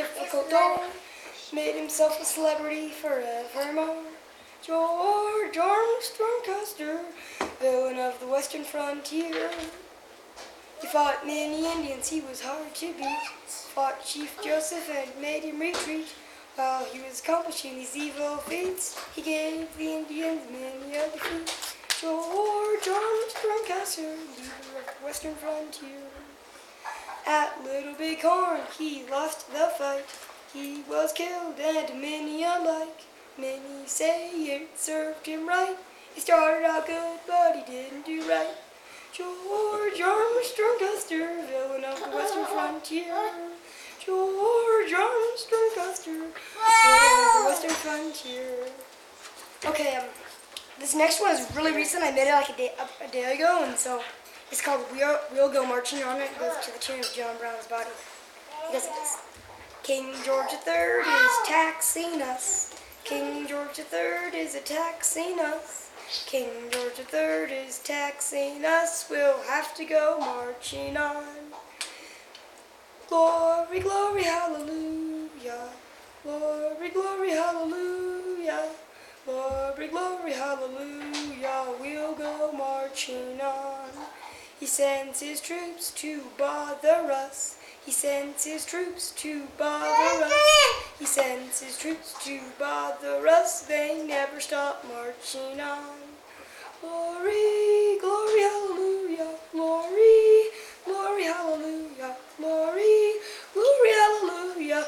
Difficult door, made himself a celebrity forevermore. George Armstrong Custer, villain of the western frontier. He fought many Indians, he was hard to beat. Fought Chief Joseph and made him retreat. While he was accomplishing these evil feats, he gave the Indians many a defeat. George Armstrong Custer, leader of the western frontier. At Little Big Horn, he lost the fight. He was killed, and many alike. Many say it served him right. He started out good, but he didn't do right. George Armstrong Custer, villain of the western frontier. George Armstrong Custer, villain of the western frontier. Okay, this next one is really recent. I made it like a day ago, and so it's called We'll Go Marching On. It goes to the tune of John Brown's Body. He goes like this. King George III is taxing us. King George III is taxing us. King George III is taxing us. We'll have to go marching on. Glory, glory, hallelujah. Glory, glory, hallelujah. Glory, glory, hallelujah. We'll go marching on. He sends his troops to bother us. He sends his troops to bother us. He sends his troops to bother us. They never stop marching on. Glory, glory, hallelujah. Glory, glory, hallelujah. Glory, glory, hallelujah.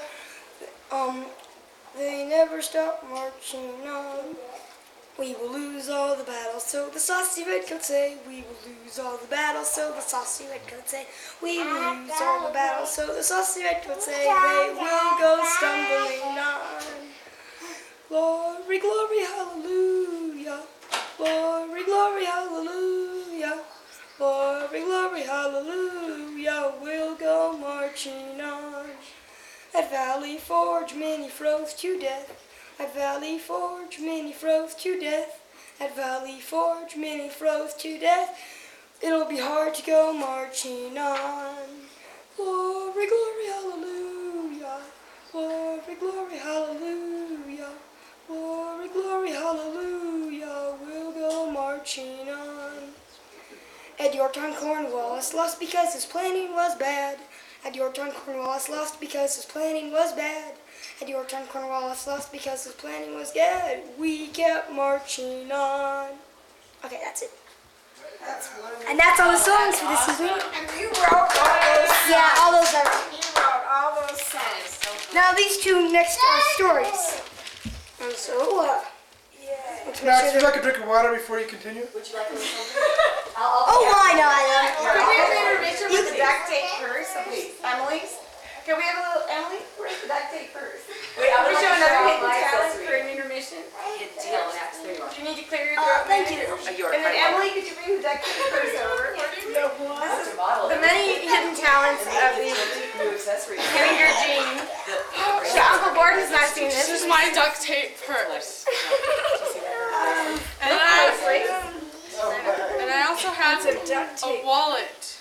They never stop marching on. We will lose all the battles, so the saucy redcoats say. We will lose all the battles, so the saucy redcoats say. We will lose all the battles, so the saucy redcoats say. They will go stumbling on. Glory, glory, hallelujah. Glory, glory, hallelujah. Glory, glory, hallelujah. We'll go marching on. At Valley Forge, many froze to death. At Valley Forge, many froze to death. At Valley Forge, many froze to death. It'll be hard to go marching on. Glory, glory, hallelujah. Glory, glory, hallelujah. Glory, glory, hallelujah. We'll go marching on. At Yorktown, Cornwallis lost because his planning was bad. At Yorktown, Cornwallis lost because his planning was bad. At Yorktown, Cornwallis lost because his planning was good. We kept marching on. Okay, that's it. And that's all the songs for this evening. And you wrote all those songs. Yeah, all those are. You wrote all those songs. Now these two next are stories. And so, let's make Max, sure would you like a drink of water before you continue? Would you like a little Oh, why not? Can we have an intermission with the duct tape first? Emily's? Can we have a little, Emily? Where's the duct tape first? Wait, Can we show another hidden my talent accessory. for an intermission? Hidden talent, that's there you are. Do you need to clear your throat? Thank you. And then Emily, could you bring the duct tape first over? That's a model. The many hidden talents of the New accessory. Henninger Jean. Uncle Gordon's not seen this. This is my duct tape purse. And I also have a wallet.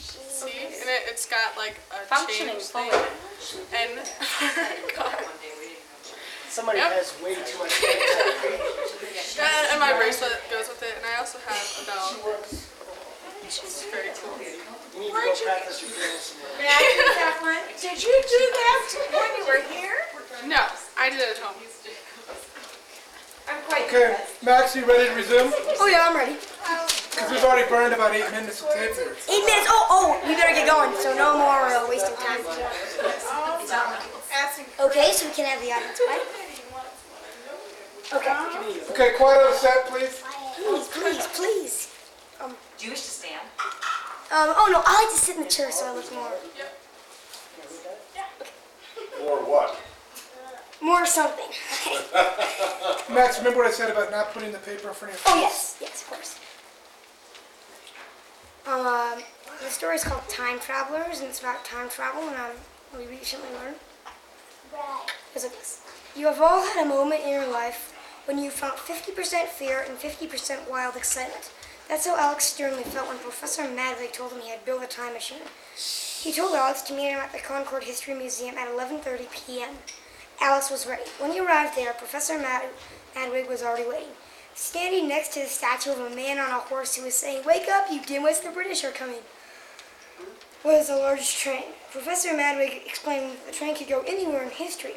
See? And it's got like a Functioning change thing. And Somebody Yep. has way too much. and my bracelet goes with it. And I also have a belt. It's very cool. You need to go practice your dance. May I please have one? Did you do that when you were here? No, I did it at home. I'm quite Okay, Max, you ready to resume? Oh yeah, I'm ready. Because we've already burned about 8 minutes of tape here. 8 minutes. Oh, we better get going. So no more wasting time. Okay, so we can have the audience play. Okay. Okay, quiet on the set, please. Please. Do you wish to stand? Oh no, I like to sit in the chair so I look more. Or what? More something. Max, remember what I said about not putting the paper in front of your face? Oh yes, of course. The story is called Time Travelers, and it's about time travel, and we recently learned. It's like this. You have all had a moment in your life when you felt 50% fear and 50% wild excitement. That's how Alex Sternly felt when Professor Madley told him he had built a time machine. He told Alex to meet him at the Concord History Museum at 11:30 p.m. Alex was ready. When he arrived there, Professor Madwig was already waiting. Standing next to the statue of a man on a horse who was saying, "Wake up, you dimwits, the British are coming," was a large train. Professor Madwig explained that the train could go anywhere in history.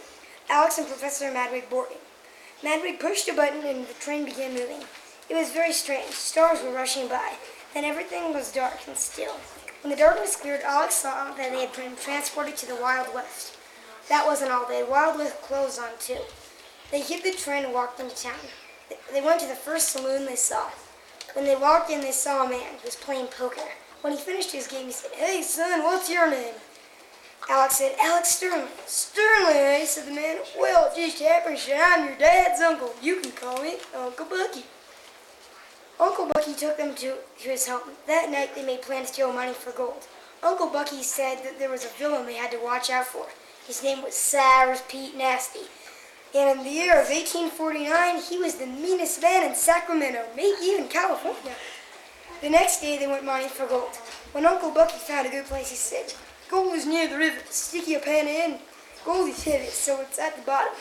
Alex and Professor Madwig boarded. Madwig pushed a button and the train began moving. It was very strange. Stars were rushing by. Then everything was dark and still. When the darkness cleared, Alex saw that they had been transported to the Wild West. That wasn't all. They had Wild West clothes on, too. They hid the train and walked into town. They went to the first saloon they saw. When they walked in, they saw a man who was playing poker. When he finished his game, he said, "Hey, son, what's your name?" Alex said, "Alex Sterling." "Sterling, eh?" said the man. "Well, it just happens that I'm your dad's uncle. You can call me Uncle Bucky." Uncle Bucky took them to his home. That night, they made plans to steal money for gold. Uncle Bucky said that there was a villain they had to watch out for. His name was Cyrus Pete Nasty. And in the year of 1849, he was the meanest man in Sacramento, maybe even California. The next day, they went mining for gold. When Uncle Bucky found a good place, he said, "Gold is near the river. Stick your pen in. Gold is heavy, so it's at the bottom."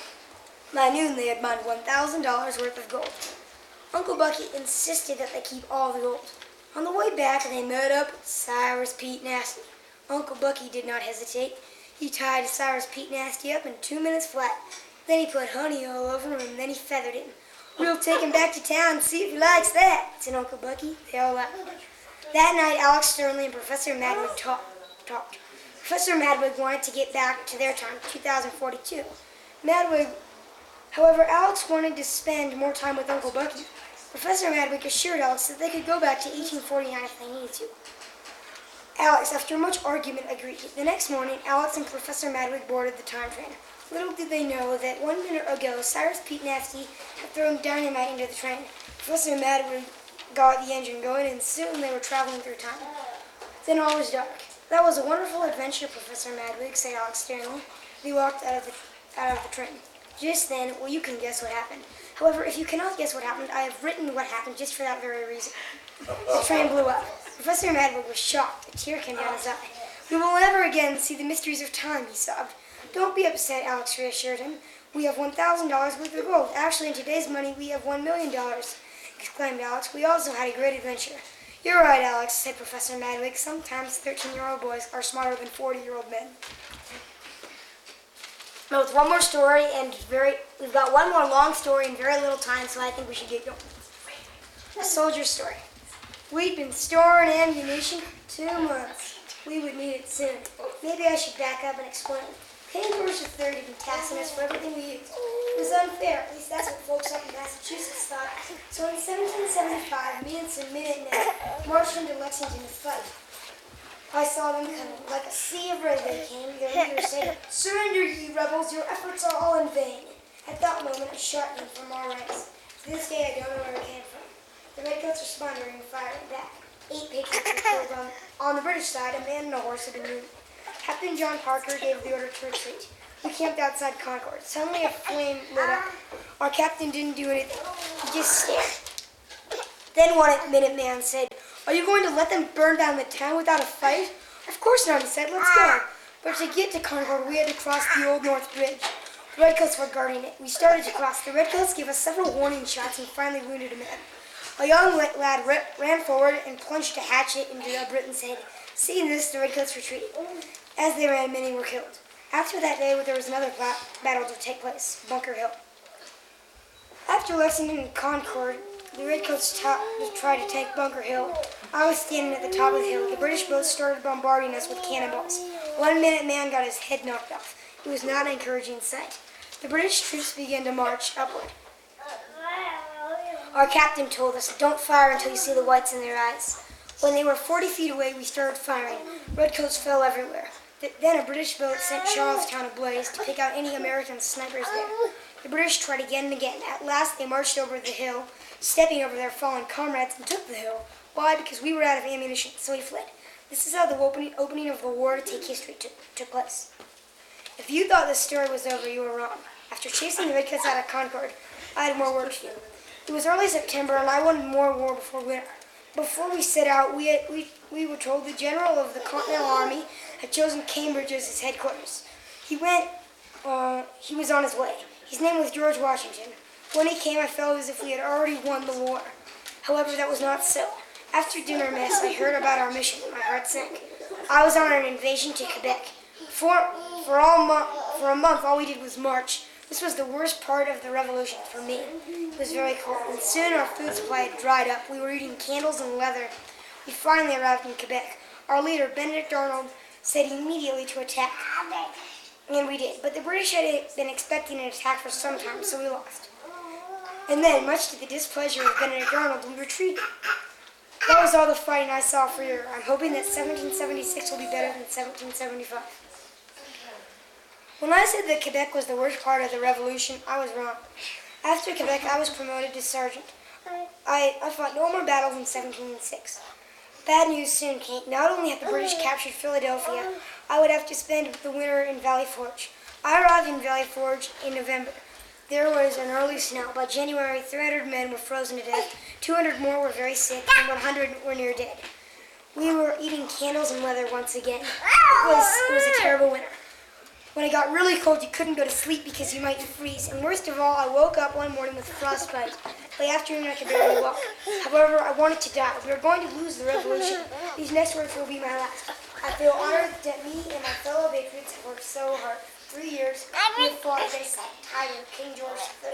By noon, they had mined $1,000 worth of gold. Uncle Bucky insisted that they keep all the gold. On the way back, they met up with Cyrus Pete Nasty. Uncle Bucky did not hesitate. He tied Cyrus Pete Nasty up in 2 minutes flat. Then he put honey all over him, and then he feathered him. "We'll take him back to town and see if he likes that," said Uncle Bucky. They all laughed. That night, Alex Sterling and Professor Madwig talked. Professor Madwig wanted to get back to their time, 2042. However, Alex wanted to spend more time with Uncle Bucky. Professor Madwig assured Alex that they could go back to 1849 if they needed to. Alex, after much argument, agreed. The next morning, Alex and Professor Madwig boarded the time train. Little did they know that 1 minute ago, Cyrus Pete Nasty had thrown dynamite into the train. Professor Madwig got the engine going, and soon they were traveling through time. Then all was dark. "That was a wonderful adventure, Professor Madwig," said Alex sternly. They walked out of the train. Just then, well, you can guess what happened. However, if you cannot guess what happened, I have written what happened just for that very reason. The train blew up. Professor Madwig was shocked. A tear came down his eye. "We will never again see the mysteries of time," he sobbed. "Don't be upset," Alex reassured him. "We have $1,000 worth of gold. Actually, in today's money, we have $1 million, exclaimed Alex. "We also had a great adventure." "You're right, Alex," said Professor Madwig. "Sometimes 13-year-old boys are smarter than 40-year-old men." Now, it's one more story, and we've got one more long story in very little time, so I think we should get going. A soldier's story. "We'd been storing ammunition for 2 months. We would need it soon. Maybe I should back up and explain. Kangaroos of 30 had been taxing us for everything we used. It was unfair, at least that's what folks up in Massachusetts thought. So in 1775, me and some Minutemen marched into Lexington to fight. I saw them coming. Like a sea of red they came. Their leader said, 'Surrender, ye rebels, your efforts are all in vain.' At that moment, a shot came from our ranks. To this day, I don't know where it came from. The redcoats responded and fired back. 8 patriots were killed on the British side. A man and a horse had been wounded. Captain John Parker gave the order to retreat. We camped outside Concord. Suddenly, a flame lit up. Our captain didn't do anything. He just stared. Then one Minuteman said, 'Are you going to let them burn down the town without a fight?' 'Of course not,' he said. 'Let's go.' But to get to Concord, we had to cross the Old North Bridge. The redcoats were guarding it. We started to cross. The redcoats gave us several warning shots and finally wounded a man. A young lad ran forward and plunged a hatchet into a Briton's head. Seeing this, the redcoats retreated. As they ran, many were killed. After that day, there was another battle to take place, Bunker Hill. After Lexington and Concord, the redcoats tried to take Bunker Hill. I was standing at the top of the hill. The British boats started bombarding us with cannonballs. 1 Minuteman got his head knocked off. It was not an encouraging sight. The British troops began to march upward. Our captain told us, "Don't fire until you see the whites in their eyes." When they were 40 feet away, we started firing. Redcoats fell everywhere. Then a British boat sent Charlestown ablaze to pick out any American snipers there. The British tried again and again. At last, they marched over the hill, stepping over their fallen comrades, and took the hill. Why? Because we were out of ammunition, so we fled. This is how the opening of the war to take history took place. If you thought this story was over, you were wrong. After chasing the redcoats out of Concord, I had more work to do. It was early September, and I wanted more war before winter. Before we set out, we were told the general of the Continental Army had chosen Cambridge as his headquarters. He was on his way. His name was George Washington. When he came, I felt as if we had already won the war. However, that was not so. After dinner mess, I heard about our mission. My heart sank. I was on an invasion to Quebec. For a month, all we did was march. This was the worst part of the revolution for me. It was very cold, and soon our food supply had dried up. We were eating candles and leather. We finally arrived in Quebec. Our leader, Benedict Arnold, said immediately to attack. And we did. But the British had been expecting an attack for some time, so we lost. And then, much to the displeasure of Benedict Arnold, we retreated. That was all the fighting I saw for you. I'm hoping that 1776 will be better than 1775. When I said that Quebec was the worst part of the revolution, I was wrong. After Quebec, I was promoted to sergeant. I fought no more battles in 1706. Bad news soon came. Not only had the British captured Philadelphia, I would have to spend the winter in Valley Forge. I arrived in Valley Forge in November. There was an early snow. By January, 300 men were frozen to death, 200 more were very sick, and 100 were near dead. We were eating candles and leather once again. It was a terrible winter. When it got really cold, you couldn't go to sleep because you might freeze. And worst of all, I woke up one morning with frostbite. By afternoon, I could barely walk. However, I wanted to die. We were going to lose the revolution. These next words will be my last. I feel honored that me and my fellow patriots have worked so hard. 3 years, we have fought this tiger, King George III.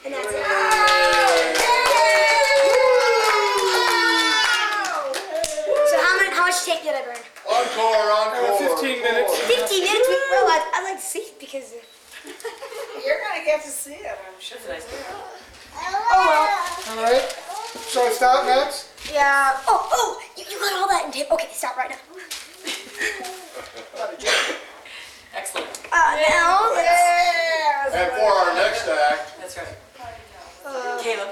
And that's it. So how much tape did I burn? Encore. 15 minutes. 15 minutes? Well, I'd like to see it because... You're gonna get to see it, I'm sure. Oh, well. All right. Shall I stop, Max? Yeah. Oh, you got all that in tape. Okay, stop right now. Excellent. Now let's... And for our next act, That's right. Caleb.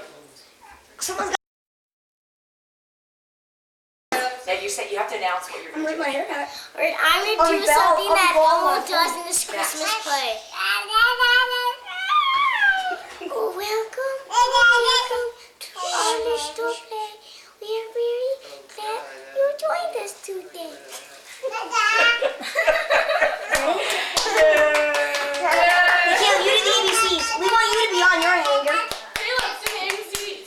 Someone's got... Now you have to announce what you're I'm going to with do. my hair out. Alright, I'm On gonna do Bell, something on that Bell, Elmo on does in this Christmas play. Oh, welcome to our little play. We are very glad you joined us today. Caleb, you did the ABCs. We want you to be on your hanger. Caleb, sing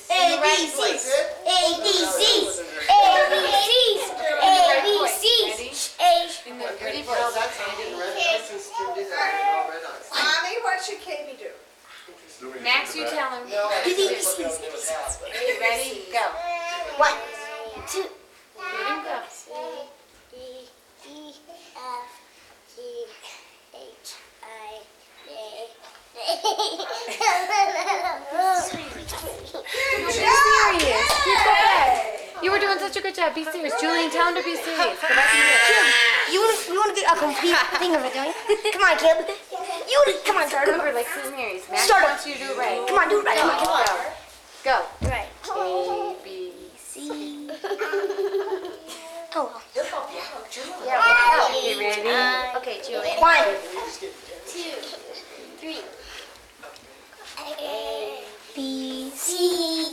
ABCs. ABCs. ABCs. ABCs. ABCs. Ready for all that? Mommy, what should Katie do? Max, you tell him. Do the ABCs. Ready, go. 1, 2. Let him go. D, E, F, G, H, I, J. Serious. Keep that. You were doing such a good job. Be serious. Julian, tell him to be serious. Go back in here. You want to get a complete thing of it, don't you? Come on, Caleb. Come on, start Remember, over. like St. Mary's. Max Start wants you to do it right. Come on, do it right. Come on, come on. Go. Right. A, B, C. Oh, well. He'll help you out, Julian. Yeah, we'll help. You ready? Okay, Julian. 1, 2, 3. A, B, C,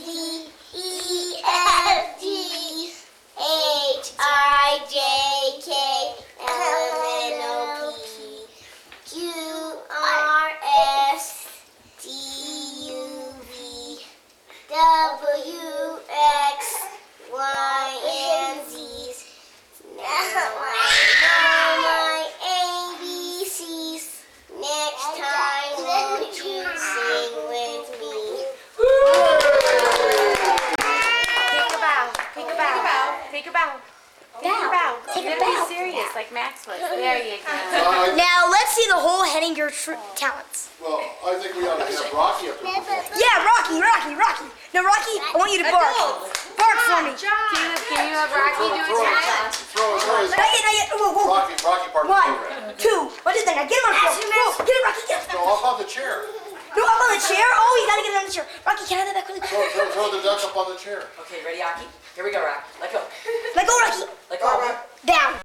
D, E, F, G, H, I, J, K, L, M, N, O, P, Q, R, S, T, U, V, W, X, Y, and Z. Now I know my ABCs. Next time, won't you sing with me? Take a bow. Take a bow. Take a bow. Take a bow. Take a Then bow. be serious, like Max was. There you go. Now let's see the whole Henninger talents. well, I think we ought to have Rocky up there perform. Yeah, Rocky. Now, Rocky, I want you to bark. Bark for me. Caleb, can you have Rocky do his talent? Throw his Not yet. Whoa. Rocky part of the 1, program. 2. What is that? Now get him on the floor. Whoa, get it, Rocky. Get it. No, up on the chair. No, up on the chair. Oh, you gotta get it on the chair. Rocky, can I have that back really quick? Throw the duck up on the chair. Okay, ready, Aki? Here we go, Rocky. Let go. Let go, Rocky. Let go. Down.